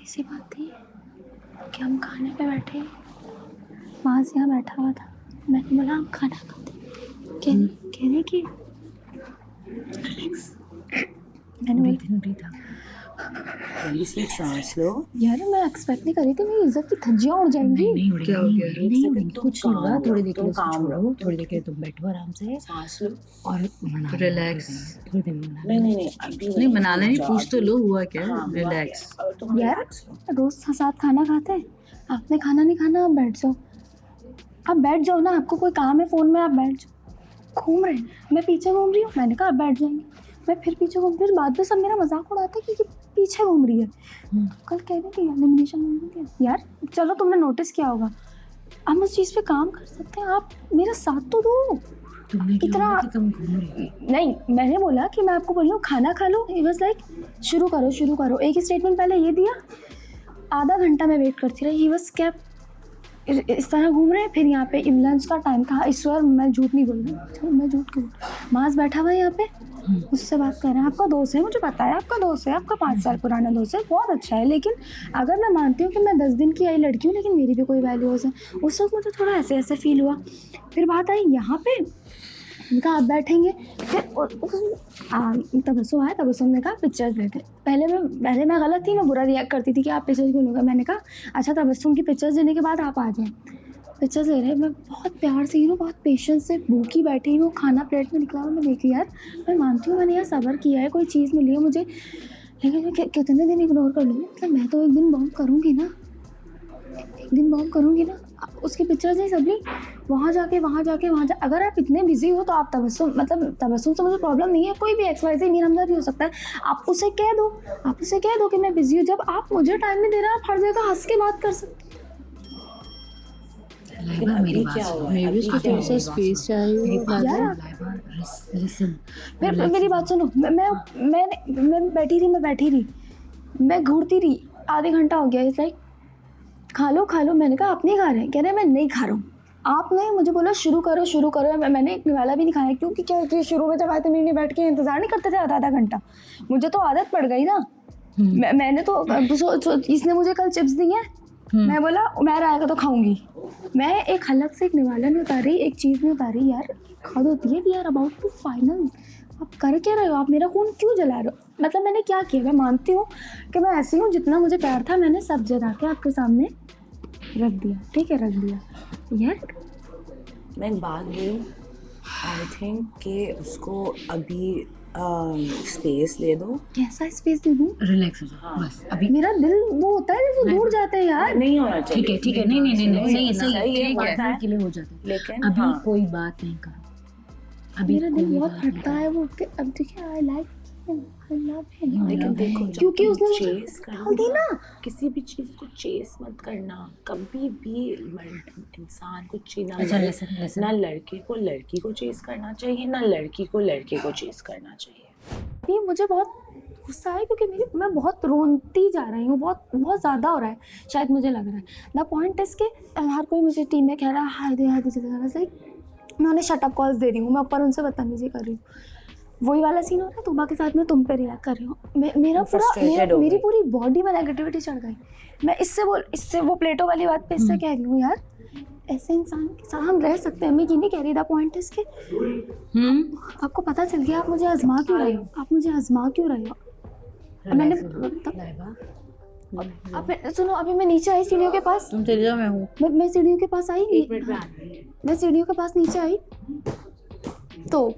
छोटी सी बात थी कि हम खाने पे बैठे, माज यहाँ बैठा हुआ था, मैंने बोला हम खाना खाते, कहने की मैंने बोला प्लीज सांस लो। यार मैं एक्सपेक्ट नहीं कर रही थी मेरी इज्जत की धज्जियां उड़ जाएंगी। नहीं उड़ेगी, क्या हो गया? नहीं उड़ेगी। कुछ नहीं हुआ, थोड़ी देर के लिए काम छोड़ो, रहो, थोड़ी देर के लिए तुम बैठो आराम से सांस लो और मना रिलैक्स। थोड़ी देर मना नहीं अभी नहीं मनाना नहीं, जाओ पूछ तो अभी। लो हुआ क्या। हाँ, रिलैक्स। तुम यार relax लो। रोज साथ खाना खाते हैं, आपने खाना नहीं खाना, आप बैठ जाओ, आप बैठ जाओ ना, आपको कोई काम है फ़ोन में, आप बैठ जाओ। घूम रहे हैं, मैं पीछे घूम रही हूँ, मैंने कहा आप बैठ जाएंगे, मैं फिर पीछे घूम, फिर बाद में सब मेरा मजाक उड़ाते हैं कि पीछे घूम रही है। कल कहने की एलिमिनेशन हुई थी यार, चलो तुमने नोटिस किया होगा, हम उस चीज़ पे काम कर सकते हैं, आप मेरा साथ तो दो। तुमने क्या इतना बोला कि तुम घूम रही हो? नहीं, मैंने बोला कि मैं आपको बोल रही हूँ खाना खा लो, ही वाज लाइक शुरू करो। एक स्टेटमेंट पहले ये दिया, आधा घंटा मैं वेट करती रही, ही वाज क्या इस तरह घूम रहे हैं। फिर यहाँ पे लंच का टाइम था, ईश्वर मैं झूठ नहीं बोल रही, मैं झूठ क्यों, मास बैठा हुआ है यहाँ पे, उससे बात कर रहे हैं, आपका दोस्त है, मुझे पता है आपका दोस्त है, आपका 5 साल पुराना दोस्त है, बहुत अच्छा है, लेकिन अगर मैं मानती हूँ कि मैं 10 दिन की आई लड़की हूँ, लेकिन मेरी भी कोई वैल्यूज़ है, उस वक्त मुझे थोड़ा ऐसे फील हुआ। फिर बात आई यहाँ पे, उनका आप बैठेंगे, फिर तबस्सुम आया, तबस्सुम ने कहा पिक्चर्स देखे, पहले मैं गलत थी, मैं बुरा रिएक्ट करती थी कि आप पिक्चर्स क्यों लोगे, मैंने कहा अच्छा तबस्सुम की पिक्चर्स देने के बाद आप आ जाएँ, पिक्चर्स ले रहे हैं, मैं बहुत प्यार से बहुत पेशेंस से भूखी बैठी हूँ, खाना प्लेट में निकला हुआ, मैं देखी यार, मैं मानती हूँ मैंने यार सब्र किया है, कोई चीज़ मिली है मुझे, लेकिन मैं कितने दिन इग्नोर कर लूँगी, मतलब मैं तो एक दिन बॉम्ब करूँगी ना, उसकी पिक्चर्स नहीं सबली, वहाँ जाके अगर आप इतने बिजी हो तो आप तबस्सुम से मुझे प्रॉब्लम नहीं है, कोई भी XYZ मीर हमजा भी हो सकता है, आप उसे कह दो कि मैं बिजी हूँ, जब आप मुझे टाइम नहीं दे रहे, आप हर जगह हंस के बात कर सकते। लेकिन मेरी अभी बात क्या सुनो, हुआ? मे भी उसको अभी थोड़ा सा क्या स्पेस चाहिए। यार लिसन, फिर मेरी बात सुनो, मैं बैठी रही, मैं घूरती रही, आधे घंटा हो गया, इस लाइक खा लो, मैंने कहा आप नहीं खा रहे हैं, कह रहे मैं नहीं खा रहा हूँ, आपने मुझे बोला शुरू करो, मैंने एक निवाला भी नहीं खाया, क्योंकि क्या शुरू में जब आते मेरे बैठ के इंतज़ार नहीं करते थे आधा घंटा, मुझे तो आदत पड़ गई ना, मैंने तो इसने मुझे कल चिप्स दी हैं, मैं बोला मैं आएगा तो खाऊंगी, मैं एक हलक से एक निवाला नहीं उतारी, एक चीज़ नहीं उतारी, यार हद होती है, we are about to final, आप कर क्या रहे हो, आप मेरा खून क्यों जला रहे हो, मतलब मैंने क्या किया, मैं मानती हूँ कि मैं ऐसी हूँ, जितना मुझे प्यार था मैंने सब जला के आपके सामने रख दिया, ठीक है, रख दिया यार। मैं एक बात बोलूँ, आई थिंक कि उसको अभी स्पेस दे दो। कैसा स्पेस दे दूँ, रिलैक्स हो जाओ बस अभी। मेरा दिल वो होता है जब वो दूर जाते हैं यार, नहीं होना चाहिए। ठीक है, नहीं सही है, सही है, बात होता है। के लिए हो जाता है, लेकिन अभी हाँ, कोई बात नहीं करो, अभी मेरा दिल कोई बहुत बात नहीं फटता है वो, अब देखिए I like I love him, लेकिन देखो क्योंकि उसने मुझे चेस डाल दी ना, किसी भी चीज़ को चेस मत करना कभी भी, इंसान को अच्छा, listen. ना लड़के को लड़की को चेस करना चाहिए, ना लड़की को लड़के को चेस करना चाहिए। अभी मुझे बहुत गुस्सा है क्योंकि मैं बहुत रोती जा रही हूँ, बहुत ज़्यादा हो रहा है, शायद मुझे लग रहा है, द पॉइंट इज़ के हर कोई मुझे टीम में कह रहा है हाय दे चले जा रहा है, मैं उन्हें शटअप कॉल्स दे रही हूँ, मैं ऊपर उनसे बदतमीजी कर रही हूँ, वही वाला सीन हो रहा है, तुबा के साथ मैं तुम पे रिएक्ट कर रही हूँ, मेरी पूरी बॉडी में नेगेटिविटी चढ़ गई, मैं इससे वो प्लेटो वाली बात पे इससे कह रही हूँ यार, ऐसे इंसान के साथ हम रह सकते हैं, मैं ये नहीं कह रही, द पॉइंट इज के आपको पता चल गया, आप मुझे आजमा क्यों रहे हो, मैंने अब सुनो, अभी मैं नीचे आई सीढ़ियों के पास, तुम चले जाओ, मैं हूँ, मैं सीढ़ियों के पास आई, मैं सीढ़ियों के पास नीचे आई, तो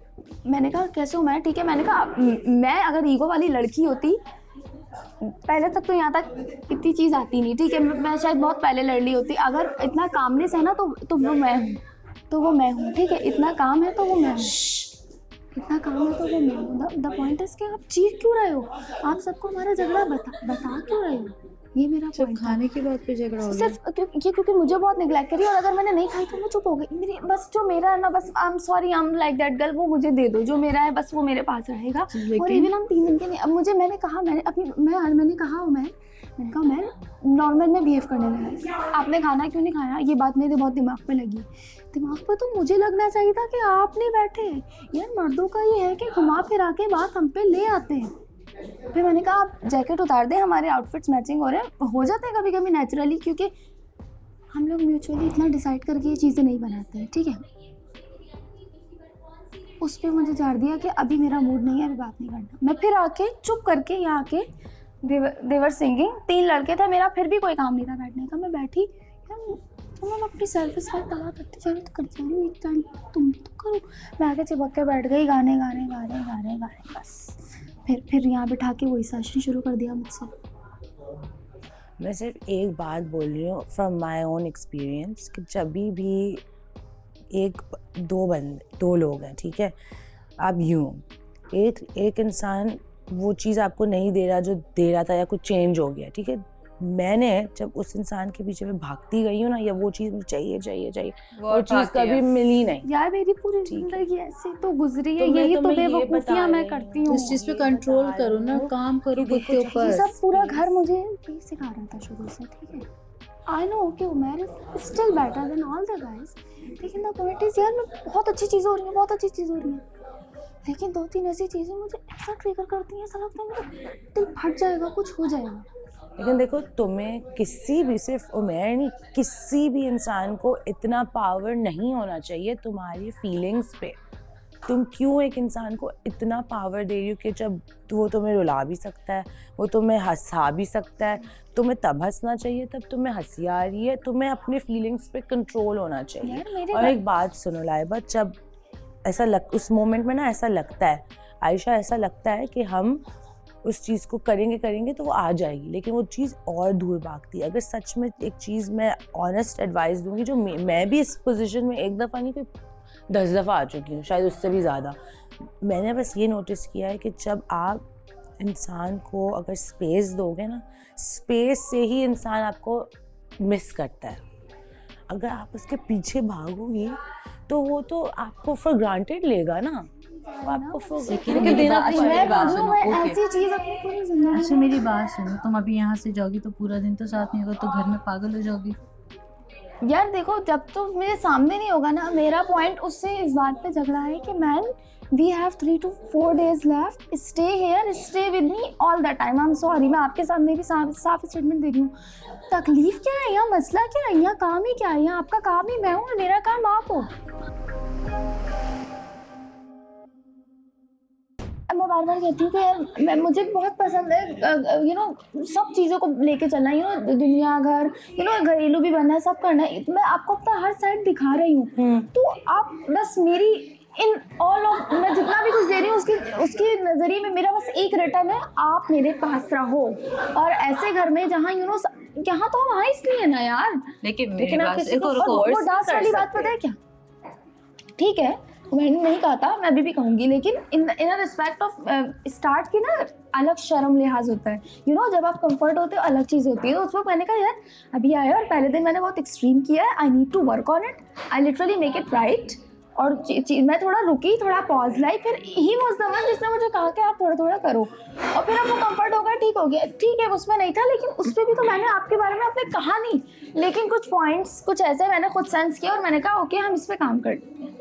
मैंने कहा कैसे हूँ मैं, ठीक है, मैंने कहा मैं अगर ईगो वाली लड़की होती, पहले तक तो यहाँ तक इतनी चीज़ आती नहीं, ठीक है, मैं शायद बहुत पहले लड़ ली होती, अगर इतना कामनेस है ना तो वो मैं हूँ, ठीक है, इतना काम है तो वो मैं हूँ, द पॉइंट इज कि आप चीख क्यों रहे हो, आप सबको हमारा झगड़ा बता क्यों रहे हो, ये मेरा सिर्फ पॉइंट खाने की बात पे झगड़ा हो गया। सिर्फ क्योंकि मुझे बहुत निगलेक्ट करी, और अगर मैंने नहीं खाई तो मैं चुप हो गई, मेरी बस जो मेरा है ना, बस I am sorry, I am like that girl, वो मुझे दे दो, जो मेरा है बस वो मेरे पास रहेगा, और इवन हम 3 दिन के नहीं, अब मैंने कहा मैं नॉर्मल में बिहेव करने लगी, आपने खाना क्यों नहीं खाया, ये बात मेरे बहुत दिमाग पे लगी, दिमाग पे तो मुझे लगना चाहिए था कि आप नहीं बैठे, यार मर्दों का ये है कि घुमा फिरा के बात हम पे ले आते हैं, फिर मैंने कहा आप जैकेट उतार दें, हमारे आउटफिट्स मैचिंग हो रहे हैं, हो जाते हैं कभी कभी नेचुरली, क्योंकि हम लोग म्यूचुअली इतना डिसाइड करके ये चीज़ें नहीं बनाते हैं, ठीक है। उस पर मुझे झाड़ दिया कि अभी मेरा मूड नहीं है, अभी बात नहीं करना। मैं फिर आके चुप करके यहाँ आके देवर सिंगिंग, 3 लड़के थे, मेरा फिर भी कोई काम नहीं था बैठने का। मैं बैठी, तो मैं अपनी सेल्फ तबाह करती जा रही, तो करती जा रही, एक टाइम तुम भी तो करो। मैं आके चिपक के बैठ गई, गाने गाने गाने गाने गाने, बस फिर यहाँ बिठा के वही सेशन शुरू कर दिया मुझसे। मैं सिर्फ एक बात बोल रही हूँ फ्रॉम माई ओन एक्सपीरियंस कि जब भी दो लोग हैं, ठीक है, अब एक इंसान वो चीज़ आपको नहीं दे रहा जो दे रहा था, या कुछ चेंज हो गया, ठीक है। मैंने जब उस इंसान के पीछे में भागती गई हूँ ना, या वो चीज़ मुझे चाहिए, वो चीज़ कभी मिली नहीं। यार मेरी पूरी जिंदगी ऐसे तो गुजरी है, यही तो बेवकूफियां मैं करती हूँ। इस चीज पे कंट्रोल करो ना, काम करो खुद के ऊपर। सब पूरा घर मुझे यही सिखा रहा था शुरू से, ठीक है। आई नो कि Umar is still better than all the guys, लेकिन द पॉइंट इज यार, मैं बहुत अच्छी चीज़ हो रही है, लेकिन 2-3 ऐसी चीज़ें मुझे ऐसा ट्रिगर करती हैं, ऐसा लगता है मेरा दिल फट जाएगा, कुछ हो जाएगा। लेकिन देखो, तुम्हें किसी भी, सिर्फ उमर नहीं, किसी भी इंसान को इतना पावर नहीं होना चाहिए तुम्हारी फीलिंग्स पे। तुम क्यों एक इंसान को इतना पावर दे रही हो कि जब वो तुम्हें रुला भी सकता है, वो तुम्हें हंसा भी सकता है, तुम्हें तब हंसना चाहिए तब तुम्हें हंसी आ रही है। तुम्हें अपने फीलिंग्स पे कंट्रोल होना चाहिए। और एक बात सुनो लाइबा, जब उस मोमेंट में ना ऐसा लगता है आयशा, ऐसा लगता है कि हम उस चीज़ को करेंगे तो वो आ जाएगी, लेकिन वो चीज़ और दूर भागती है। अगर सच में एक चीज़ मैं ऑनेस्ट एडवाइस दूंगी, जो मैं भी इस पोजीशन में एक दफ़ा नहीं, फिर 10 दफ़ा आ चुकी हूँ, शायद उससे भी ज़्यादा। मैंने बस ये नोटिस किया है कि जब आप इंसान को अगर स्पेस दोगे ना, स्पेस से ही इंसान आपको मिस करता है। अगर आप उसके पीछे भागोगी तो वो तो आपको फॉर ग्रांटेड लेगा ना, आपको लेकिन देना ऐसी चीज़ अपनी पूरी जिंदगी। अच्छा मेरी बात सुनो, तुम अभी यहाँ से जाओगी तो पूरा दिन तो साथ नहीं होगा, तो घर में पागल हो जाओगी। यार देखो, जब तो मेरे सामने नहीं होगा ना, मेरा पॉइंट उससे इस बात पे झगड़ा है कि man, we have 3 to 4 days left, stay here, stay with me all the time। I'm sorry, मैं आपके सामने भी साफ स्टेटमेंट दे रही हूँ। तकलीफ क्या है यहाँ, मसला क्या है यहाँ, काम ही क्या है यहाँ? आपका काम ही मैं हूँ और मेरा काम आप हो। मैं बार बार कहती हूँ कि यार मुझे बहुत पसंद है यू नो सब चीज़ों को लेके चलना, यू नो दुनिया घर, यू नो घरेलू भी बनना है, सब करना है। मैं आपको अपना हर साइड दिखा रही हूँ, तो आप बस मेरी इन ऑल ऑफ, मैं जितना भी कुछ दे रही हूँ उसके नज़रिए में मेरा बस एक रिटर्न है, आप मेरे पास रहो। और ऐसे घर में जहाँ यू नो, यहाँ तो हम आए इसलिए ना यार। लेकिन आप किसी को वो डांस वाली बात पता है क्या, ठीक है मैंने नहीं कहा था, मैं अभी भी कहूँगी, लेकिन इन रिस्पेक्ट ऑफ स्टार्ट की ना अलग शर्म लिहाज होता है, यू नो जब आप कंफर्ट होते हो अलग चीज़ होती है। तो उस वक्त मैंने कहा यार अभी आया और पहले दिन मैंने बहुत एक्सट्रीम किया है, I need to work on it, I literally make it right. और मैं थोड़ा रुकी, थोड़ा पॉज लाई, फिर ही वॉज द वन जिसने मुझे कहा कि आप थोड़ा थोड़ा करो, और फिर आपको कंफर्ट होगा, ठीक हो गया, ठीक है उसमें नहीं था, लेकिन उस पर भी तो मैंने आपके बारे में आपने कहा नहीं, लेकिन कुछ पॉइंट्स कुछ ऐसे मैंने खुद सेंस किया और मैंने कहा ओके हम इस पर काम करते हैं।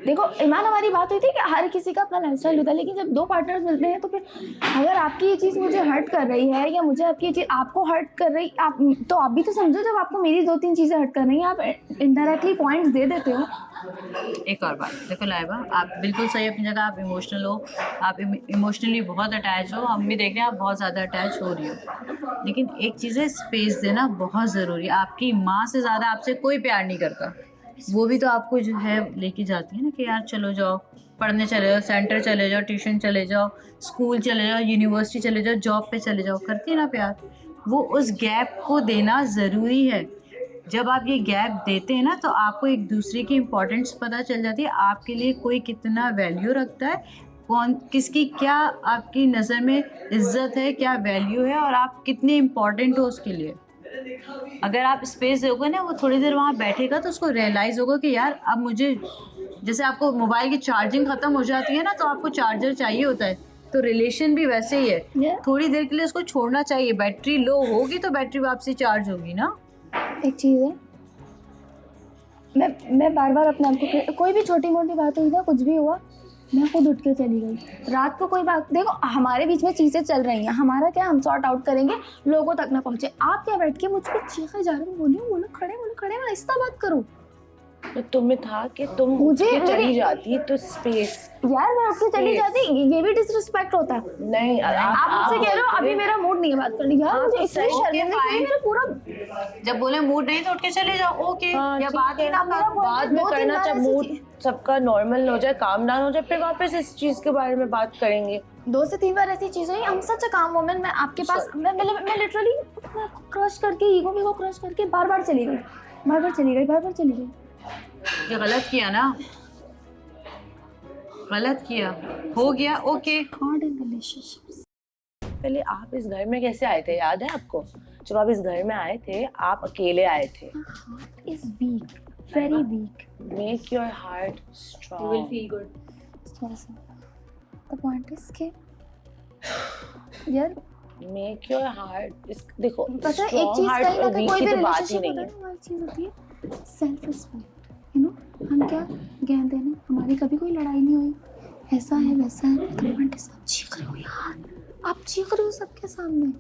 देखो ईमान, हमारी बात हुई थी कि हर किसी का अपना लाइफस्टाइल होता है, लेकिन जब 2 पार्टनर्स मिलते हैं तो फिर अगर आपकी ये चीज़ मुझे हर्ट कर रही है या मुझे आपकी ये चीज़ आपको हर्ट कर रही, आप तो आप भी तो समझो, जब आपको मेरी 2-3 चीज़ें हर्ट कर रही हैं, आप इनडायरेक्टली पॉइंट्स दे देते हो। एक और बात देखो लाइबा, आप बिल्कुल सही अपनी जगह, आप इमोशनल हो, आप इमोशनली बहुत अटैच हो, हम भी देख रहे हैं आप बहुत ज़्यादा अटैच हो रही हो, लेकिन एक चीज़ है, स्पेस देना बहुत ज़रूरी है। आपकी माँ से ज़्यादा आपसे कोई प्यार नहीं करता, वो भी तो आपको जो है लेके जाती है ना कि यार चलो जाओ पढ़ने चले जाओ, सेंटर चले जाओ, ट्यूशन चले जाओ, स्कूल चले जाओ, यूनिवर्सिटी चले जाओ, जॉब पे चले जाओ, करती है ना प्यार। वो उस गैप को देना ज़रूरी है। जब आप ये गैप देते हैं ना तो आपको एक दूसरे की इम्पोर्टेंस पता चल जाती है, आपके लिए कोई कितना वैल्यू रखता है, कौन किसकी क्या आपकी नज़र में इज्जत है, क्या वैल्यू है, और आप कितने इम्पोर्टेंट हो उसके लिए। अगर आप स्पेस दोगे ना, वो थोड़ी देर वहाँ बैठेगा तो उसको रियलाइज़ होगा कि यार अब मुझे, जैसे आपको मोबाइल की चार्जिंग ख़त्म हो जाती है ना तो आपको चार्जर चाहिए होता है, तो रिलेशन भी वैसे ही है, थोड़ी देर के लिए उसको छोड़ना चाहिए। बैटरी लो होगी तो बैटरी वापसी चार्ज होगी ना। एक चीज़ है, मैं बार बार अपने आप को, कोई भी छोटी मोटी बात हुई ना, कुछ भी हुआ, मैं खुद उठ के चली गई। रात को कोई बात, देखो हमारे बीच में चीज़ें चल रही हैं, हमारा क्या, हम सॉर्ट आउट करेंगे, लोगों तक ना पहुँचे। आप क्या बैठ के मुझ पर चीखे जा रहे हो? बोलो खड़े, आहिस्ता बात करो। तो तुम्हें था कि तुम उठ मुझे के चली मेरी- जाती तो स्पेस। यार मैं उठ के चली जाती, ये भी डिसरिस्पेक्ट होता है। नहीं आप मुझसे कह रहे हो अभी मेरा मूड नहीं है बात करने का। यार मुझे इतनी शर्मिंदगी हुई, मेरा पूरा जब बोले मूड नहीं तो उठ के चले जाओ, ओके, हाँ, या ठीक बात है। ही ना करो। बाद में 2-3 करना बार जब ऐसी मूड चीज़- सबका नॉर्मल हो जाए, काम डाउन हो जाए, फिर वापस इस चीज के बारे में बात करेंगे। 2 से 3 बार ऐसी चीज़ हुई। I'm such a calm woman, मैं आपके पास मैं लिटरली क्रश करके, ईगो को क्रश करके बार-बार चली गई। ये गलत किया ना, गलत किया, हो गया, ओके। Hard in relationships. पहले आप इस घर में कैसे आए थे, याद है आपको? जब आप इस घर में आए थे, आप अकेले आए थे। My heart is weak, very weak. Make your heart strong. थोड़ा सा। The point is कि यार मेक योर हार्ट, देखो पता है एक strong चीज़ heart कहीं ना और कहीं weak कोई की भी तो बात ही रिलेशनशिप नहीं होता है। है ना, वो चीज़ होती है सेल्फ रिस्पेक्ट। हम क्या ज्ञान देने, हमारी कभी कोई लड़ाई नहीं हुई, ऐसा है वैसा है। तो पॉइंट इज, आप चीख रहे हो यार, आप चीख रहे हो सबके सामने।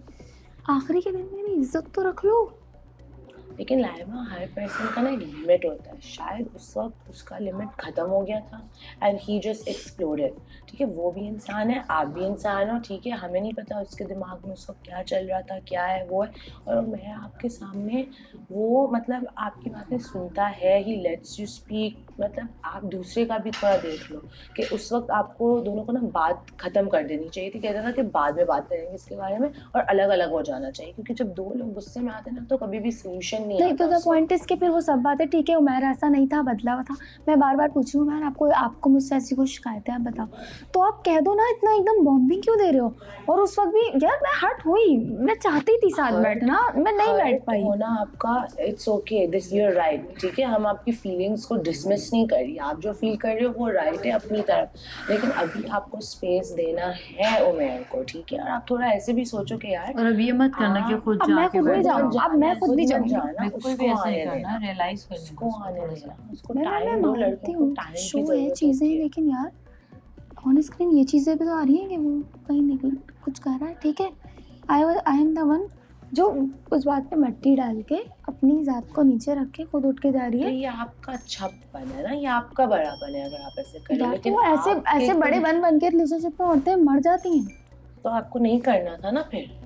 आखिरी के दिन मेरी इज्जत तो रख लो। लेकिन लाइबा, हर पर्सन का ना एक लिमिट होता है। शायद उस वक्त उसका लिमिट ख़त्म हो गया था एंड ही जस्ट एक्सप्लोडेड। ठीक है, वो भी इंसान है, आप भी इंसान हो। ठीक है, हमें नहीं पता उसके दिमाग में उस वक्त क्या चल रहा था, क्या है वो है। और मैं आपके सामने वो मतलब आपकी बातें सुनता है, ही लेट्स यू स्पीक। मतलब आप दूसरे का भी थोड़ा देख लो कि उस वक्त आपको दोनों को ना बात ख़त्म कर देनी चाहिए थी। कहता था कि बाद में बात करेंगे इसके बारे में, और अलग अलग हो जाना चाहिए, क्योंकि जब दो लोग गुस्से में आते हैं ना तो कभी भी सोल्यूशन नहीं नहीं तो आता द पॉइंट इज कि फिर वो सब बातें ठीक है, उमैर ऐसा नहीं था, बदला हुआ था। मैं बार बार पूछ रही हूँ, उमैर आपको मुझसे ऐसी कोई शिकायत है, आप बताओ। तो आप कह दो ना, इतना एकदम बॉम्बिंग क्यों दे रहे हो? और उस वक्त भी यार मैं हर्ट हुई, मैं चाहती थी साथ बैठना, मैं नहीं बैठ पाई। होना आपका, it's okay, this your right. ठीक है, हम आपकी फीलिंग्स को डिसमिस नहीं कर रही, आप जो फील कर रहे हो वो राइट है अपनी तरफ। लेकिन अभी आपको स्पेस देना है उमैर को। ठीक है, और आप थोड़ा ऐसे भी सोचो कि यार और अभी ये मत करना कि खुद अब मैं जाके खुद भी बैठ जाऊँ, जाओ। अब मैं खुद भी जाऊँगी। बिल्कुल भी ऐसा नहीं करना, रियलाइज करना। उसको आने देना, उसको मैं टाइम दो, मानती लड़कों को हूँ टाइम शो की है, जरूरत चीज़ें, होती है। लेकिन यार ऑन स्क्रीन ये चीज़ें भी तो आ रही हैं कि वो कहीं निकल कुछ कर रहा है। ठीक है, आई एम द वन जो उस बात पे मट्टी डाल के अपनी ज़ात को नीचे रख के खुद उठ के जा रही तो है। ये आपका अच्छापन है ना, ये आपका बड़ापन है अगर आप ऐसे करें। यार लेकिन तो ऐसे आपके ऐसे बड़े कुछ- बन के रिलेशनशिप में औरतें मर जाती हैं। तो आपको नहीं करना था ना फिर।